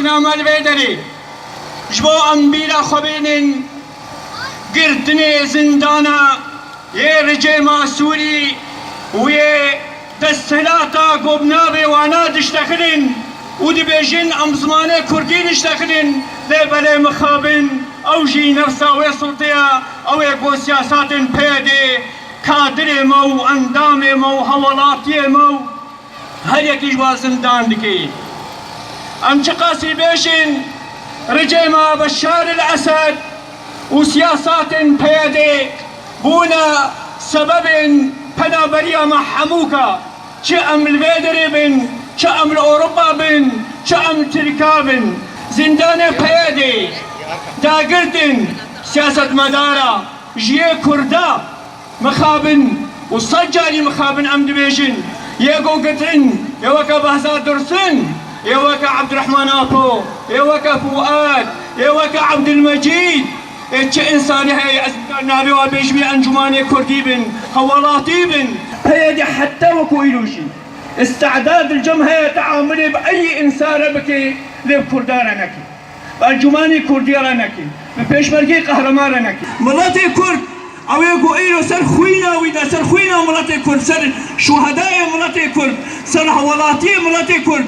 چاکنامە لەوێ دەرێ ji bo em bîra xwe bênin girtinê zindana yê rejêma Sûrî û yê desthelata gobnavê wana diştexirin û dibêjin em zimanê Kurdî diştexirin lê belê mixabin ew jî nefsa wê sultaya ew ê got siyasatên pêdê kadirê me û endamê me û hewelatiyê me û her yekî ji wa zindan dike. Em çi qasî bêjin rejêma Beşşar el-Esed û siyasatên pêdê bûne sebebên penaberiya me hemûka çi em li vê derê bin çi em li Ewropa bin çi em li Tirkiye bin zindanê pêdê dagirtin siyasetmedara ji yê Kurda mixabin û sed carî mixabin em dibêjin yê gogitin yê weke Behzad Dursun yê weke Abdurrahman Apo yê weke Fuad yê weke Abdülmecid çi insanî heye ez navê wan bêjim Encûmanê Kurdî bin hewelatî bin pêdê heta wekû îro jî استعداد الجم هي تعاملي بأي إنسان بكي لب كردارا نكي بأنجماني كرديارا نكي بپیشمرگی قهرمانه نكي ملت كرد او يقو ايرو سر خوينا ويدا سر خوينا ملت كرد سر شهداء ملت كرد سر حولاتي ملت كرد